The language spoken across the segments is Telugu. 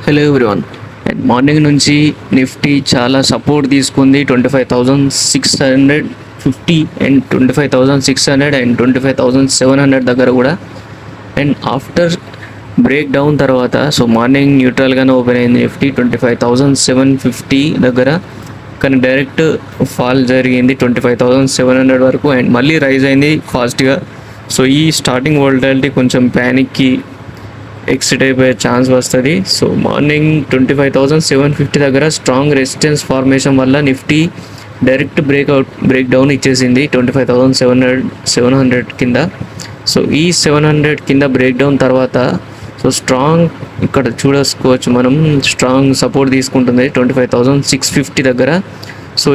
Hello everyone. అండ్ మార్నింగ్ నుంచి నిఫ్టీ చాలా సపోర్ట్ తీసుకుంది 25,650 అండ్ 25,600 అండ్ 25,700 దగ్గర కూడా. అండ్ ఆఫ్టర్ బ్రేక్ డౌన్ తర్వాత మార్నింగ్ న్యూట్రల్గానే ఓపెన్ అయింది నిఫ్టీ 25,750 దగ్గర, కానీ డైరెక్ట్ ఫాల్ జరిగింది 25,700 వరకు అండ్ మళ్ళీ రైజ్ అయింది ఫాస్ట్గా. ఈ స్టార్టింగ్ వోల్టాలిటీ కొంచెం ప్యానిక్కి ఎక్సిట్ అయిపోయే ఛాన్స్ వస్తుంది. మార్నింగ్ 25,750 దగ్గర స్ట్రాంగ్ రెసిస్టెన్స్ ఫార్మేషన్ వల్ల నిఫ్టీ డైరెక్ట్ బ్రేక్ డౌన్ ఇచ్చేసింది 25,700 కింద. ఈ 700 కింద బ్రేక్ డౌన్ తర్వాత స్ట్రాంగ్ ఇక్కడ చూసుకోవచ్చు, మనం స్ట్రాంగ్ సపోర్ట్ తీసుకుంటుంది 25,650 దగ్గర.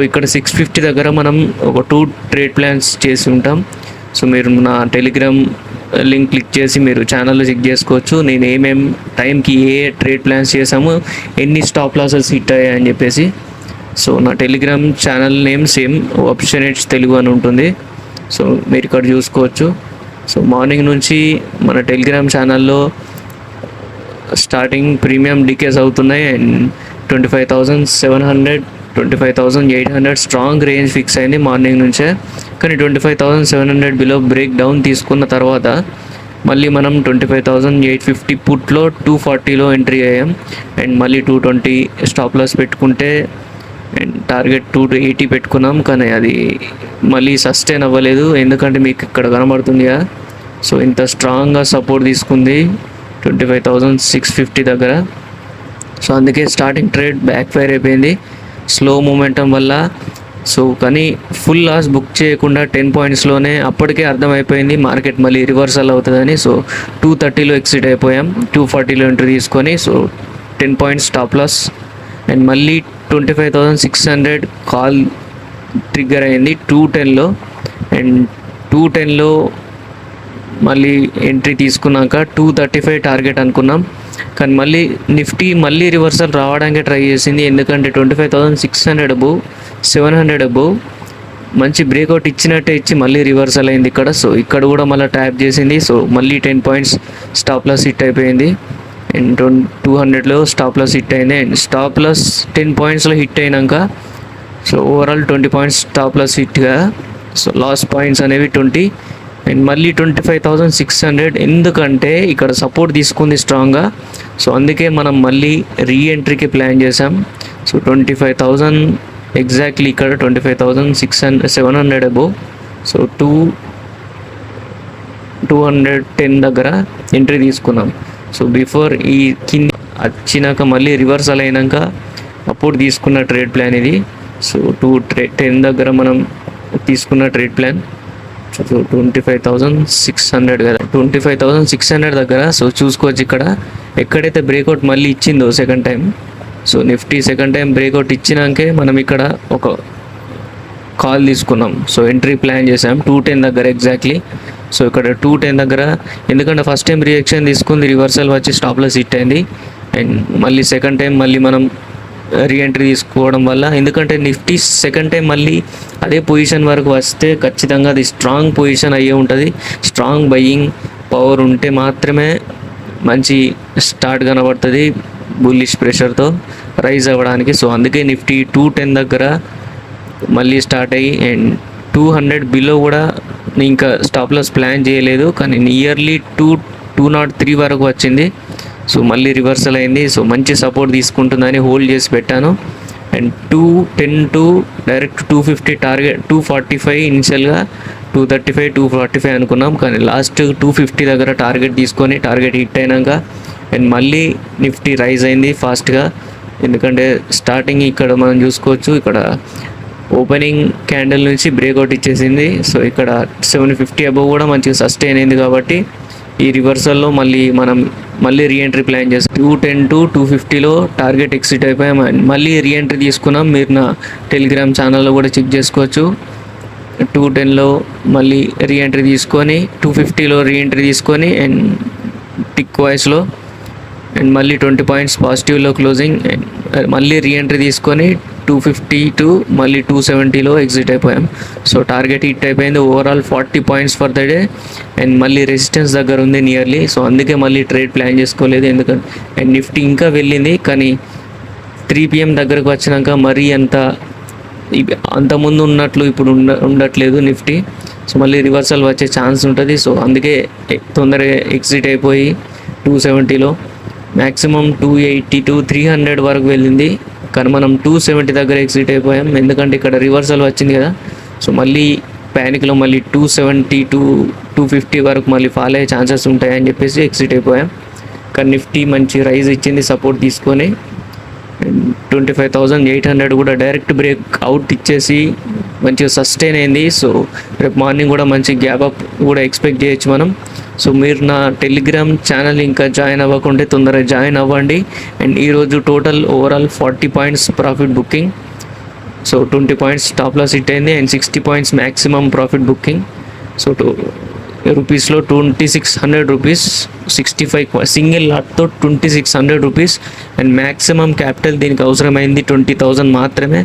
ఇక్కడ 650 దగ్గర మనం ఒక 2 ట్రేడ్ ప్లాన్స్ చేసి ఉంటాం. మీరు నా టెలిగ్రామ్ లింక్ క్లిక్ చేసి మీరు ఛానల్లో చెక్ చేసుకోవచ్చు, నేను ఏమేమి టైంకి ఏ ట్రేడ్ ప్లాన్స్ చేసాము, ఎన్ని స్టాప్ లాసెస్ హిట్ అయ్యాయని చెప్పేసి. నా టెలిగ్రామ్ ఛానల్ నేమ్ సేమ్ ఆప్షనేట్స్ తెలుగు అని ఉంటుంది. మీరు ఇక్కడ చూసుకోవచ్చు. మార్నింగ్ నుంచి మన టెలిగ్రామ్ ఛానల్లో స్టార్టింగ్ ప్రీమియం డికేస్ అవుతున్నాయి అండ్ 25,700 25,800 స్ట్రాంగ్ రేంజ్ ఫిక్స్ అయింది మార్నింగ్ నుంచే. కానీ 25,700 బిలో బ్రేక్ డౌన్ తీసుకున్న తర్వాత మళ్ళీ మనం 25,850 పుట్లో 240లో ఎంట్రీ అయ్యాం అండ్ మళ్ళీ 220 స్టాప్ లాస్ పెట్టుకుంటే అండ్ టార్గెట్ 280 పెట్టుకున్నాం, కానీ అది మళ్ళీ సస్టైన్ అవ్వలేదు. ఎందుకంటే మీకు ఇక్కడ కనబడుతుందిగా, ఇంత స్ట్రాంగ్గా సపోర్ట్ తీసుకుంది 25,650 దగ్గర. అందుకే స్టార్టింగ్ ట్రేడ్ బ్యాక్ ఫైర్ అయిపోయింది స్లో మూమెంటం వల్ల. కానీ ఫుల్ లాస్ బుక్ చేయకుండా 10 పాయింట్స్లోనే అప్పటికే అర్థమైపోయింది మార్కెట్ మళ్ళీ రివర్సల్ అవుతుందని. 230లో ఎక్సిట్ అయిపోయాం, 240లో ఎంట్రీ తీసుకొని 10 పాయింట్స్ స్టాప్ లాస్ అండ్ మళ్ళీ 25,600 కాల్ ట్రిగ్గర్ అయింది 210లో అండ్ 210లో మళ్ళీ ఎంట్రీ తీసుకున్నాక 235 టార్గెట్ అనుకున్నాం, కానీ మళ్ళీ నిఫ్టీ మళ్ళీ రివర్సల్ రావడానికి ట్రై చేసింది. ఎందుకంటే 25,600 అబోవ్ 700 అబోవ్ మంచి బ్రేక్అవుట్ ఇచ్చినట్టే ఇచ్చి మళ్ళీ రివర్సల్ అయింది ఇక్కడ. ఇక్కడ కూడా మళ్ళీ ట్యాప్ చేసింది. మళ్ళీ 10 పాయింట్స్ స్టాప్ లాస్ హిట్ అయిపోయింది అండ్ 200లో స్టాప్ లాస్ హిట్ అయింది అండ్ స్టాప్ లాస్ 10 పాయింట్స్లో హిట్ అయినాక ఓవరాల్ 20 పాయింట్స్ స్టాప్ లాస్ హిట్గా. లాస్ పాయింట్స్ అనేవి 20 అండ్ మళ్ళీ 25,600. ఎందుకంటే ఇక్కడ సపోర్ట్ తీసుకుంది స్ట్రాంగ్గా, అందుకే మనం మళ్ళీ రీఎంట్రీకి ప్లాన్ చేసాం. 25,000 ఎగ్జాక్ట్లీ ఇక్కడ 25,700 అబోవ్ 210 దగ్గర ఎంట్రీ తీసుకున్నాం. బిఫోర్ ఈ కింద వచ్చినాక మళ్ళీ రివర్సల్ అయినాక అప్పుడు తీసుకున్న ట్రేడ్ ప్లాన్ ఇది. 210 దగ్గర మనం తీసుకున్న ట్రేడ్ ప్లాన్ 25,600 కదా, 25,600 దగ్గర. చూసుకోవచ్చు ఇక్కడ ఎక్కడైతే బ్రేక్అవుట్ మళ్ళీ ఇచ్చిందో second time, Nifty second time breakout ఇచ్చినాకే మనం ఇక్కడ ఒక కాల్ తీసుకున్నాం. ఎంట్రీ ప్లాన్ చేసాం 210 దగ్గర ఎగ్జాక్ట్లీ. ఇక్కడ 210 దగ్గర ఎందుకంటే ఫస్ట్ టైం రియాక్షన్ తీసుకుంది, రివర్సల్ వచ్చి స్టాప్ లాస్ హిట్ అయింది అండ్ మళ్ళీ సెకండ్ టైం మళ్ళీ మనం రీఎంట్రీ తీసుకోవడం వల్ల, ఎందుకంటే నిఫ్టీ సెకండ్ టైం మళ్ళీ అదే పొజిషన్ వరకు వస్తే ఖచ్చితంగా అది స్ట్రాంగ్ పొజిషన్ అయ్యే ఉంటుంది. స్ట్రాంగ్ బయ్యింగ్ పవర్ ఉంటే మాత్రమే మంచి స్టార్ట్ కనబడుతుంది బుల్లిష్ ప్రెషర్తో రైజ్ అవ్వడానికి. అందుకే నిఫ్టీ 210 దగ్గర మళ్ళీ స్టార్ట్ అయ్యి అండ్ 200 బిలో కూడా ఇంకా స్టాప్ లాస్ ప్లాన్ చేయలేదు, కానీ నియర్లీ 203 వరకు వచ్చింది. మళ్ళీ రివర్సల్ అయింది. మంచి సపోర్ట్ తీసుకుంటుందని హోల్డ్ చేసి పెట్టాను అండ్ 210 టు డైరెక్ట్ 250 టార్గెట్ 245 ఇనిషియల్గా 235 245 అనుకున్నాం, కానీ లాస్ట్ 250 దగ్గర టార్గెట్ తీసుకొని టార్గెట్ హిట్ అయినాక అండ్ మళ్ళీ నిఫ్టీ రైజ్ అయింది ఫాస్ట్గా. ఎందుకంటే స్టార్టింగ్ ఇక్కడ మనం చూసుకోవచ్చు, ఇక్కడ ఓపెనింగ్ క్యాండిల్ నుంచి బ్రేక్అవుట్ ఇచ్చేసింది. ఇక్కడ 750 అబోవ్ కూడా మంచిగా సస్టైన్ అయింది కాబట్టి ఈ రివర్సల్లో మనం మళ్ళీ రీఎంట్రీ ప్లాన్ చేస్తాం. 210 టు 250లో టార్గెట్ ఎక్సిట్ అయిపోయాం అండ్ మళ్ళీ రీఎంట్రీ తీసుకున్నాం. మీరు నా టెలిగ్రామ్ ఛానల్లో కూడా చెక్ చేసుకోవచ్చు. 210లో మళ్ళీ రీఎంట్రీ తీసుకొని 250లో రీఎంట్రీ తీసుకొని అండ్ టిక్ వాయిస్లో అండ్ మళ్ళీ 20 పాయింట్స్ పాజిటివ్లో క్లోజింగ్ అండ్ మళ్ళీ రీఎంట్రీ తీసుకొని 250 టు మళ్ళీ 270లో ఎగ్జిట్ అయిపోయాం. సో టార్గెట్ హిట్ అయిపోయింది. Overall 40 points for the day and మళ్ళీ రెసిస్టెన్స్ దగ్గర ఉంది నియర్లీ. సో అందుకే మళ్ళీ ట్రేడ్ ప్లాన్ చేసుకోలేదు, ఎందుకంటే అండ్ నిఫ్టీ ఇంకా వెళ్ళింది కానీ 3 PM దగ్గరకు వచ్చినాక మరీ అంతకుముందు ఉన్నట్లు ఇప్పుడు ఉండట్లేదు నిఫ్టీ. సో మళ్ళీ రివర్సల్ వచ్చే ఛాన్స్ ఉంటుంది. సో అందుకే తొందరగా ఎగ్జిట్ అయిపోయి 270లో మ్యాక్సిమం 280 to 300 వరకు వెళ్ళింది కానీ మనం 270 దగ్గర ఎగ్జిట్ అయిపోయాం, ఎందుకంటే ఇక్కడ రివర్సల్ వచ్చింది కదా. సో మళ్ళీ ప్యానిక్లో మళ్ళీ 270 to 250 వరకు మళ్ళీ ఫాల్ అయ్యే ఛాన్సెస్ ఉంటాయని చెప్పేసి ఎగ్జిట్ అయిపోయాం. కానీ నిఫ్టీ మంచి రైజ్ ఇచ్చింది సపోర్ట్ తీసుకొని. 25,800 కూడా డైరెక్ట్ బ్రేక్ అవుట్ ఇచ్చేసి మంచిగా సస్టైన్ అయింది. సో రేపు మార్నింగ్ కూడా మంచి గ్యాప్ అప్ కూడా ఎక్స్పెక్ట్ చేయొచ్చు మనం. సో మీరు నా టెలిగ్రామ్ ఛానల్ ఇంకా జాయిన్ అవ్వకుంటే తొందరగా జాయిన్ అవ్వండి. అండ్ ఈరోజు total overall 40 points profit booking. So 20 points stop loss hit అయింది and 60 points maximum profit booking. So రూపీస్లో 2600 రూపీస్, 65 సింగిల్ లాట్తో 2600 రూపీస్ అండ్ మ్యాక్సిమం క్యాపిటల్ దీనికి అవసరమైంది 20,000 మాత్రమే.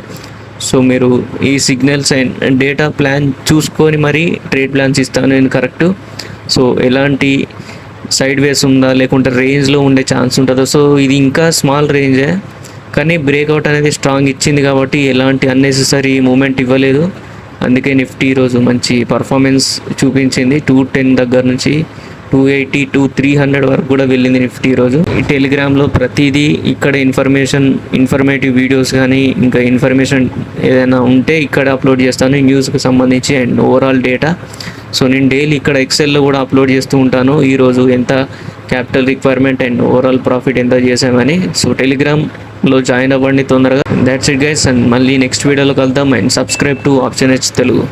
సో మీరు ఈ సిగ్నల్స్ అండ్ డేటా ప్లాన్ చూసుకొని మరి ట్రేడ్ ప్లాన్స్ ఇస్తాను నేను కరెక్ట్. సో ఎలాంటి సైడ్ వేస్ ఉందా లేకుంటే రేంజ్లో ఉండే ఛాన్స్ ఉంటుందో. సో ఇది ఇంకా స్మాల్ రేంజే కానీ బ్రేక్అవుట్ అనేది స్ట్రాంగ్ ఇచ్చింది కాబట్టి ఎలాంటి అన్నెసెసరీ మూమెంట్ ఇవ్వలేదు. అందుకే నిఫ్టీ ఈరోజు మంచి పర్ఫార్మెన్స్ చూపించింది. 210 దగ్గర నుంచి 280 to 300 వరకు కూడా వెళ్ళింది నిఫ్టీ ఈరోజు. ఈ టెలిగ్రామ్లో ప్రతిదీ ఇక్కడ ఇన్ఫర్మేటివ్ వీడియోస్ కానీ ఇంకా ఇన్ఫర్మేషన్ ఏదైనా ఉంటే ఇక్కడ అప్లోడ్ చేస్తాను, న్యూస్కి సంబంధించి అండ్ ఓవరాల్ డేటా. సో నేను డైలీ ఇక్కడ ఎక్సెల్లో కూడా అప్లోడ్ చేస్తూ ఉంటాను ఈరోజు ఎంత capital requirement and overall profit ఎంత చేసామని. సో టెలిగ్రామ్లో జాయిన్ అవ్వండి తొందరగా. దాట్స్ ఇట్ గైస్, అండ్ మళ్ళీ నెక్స్ట్ వీడియోలో కలుద్దాం. And subscribe to option H Telugu.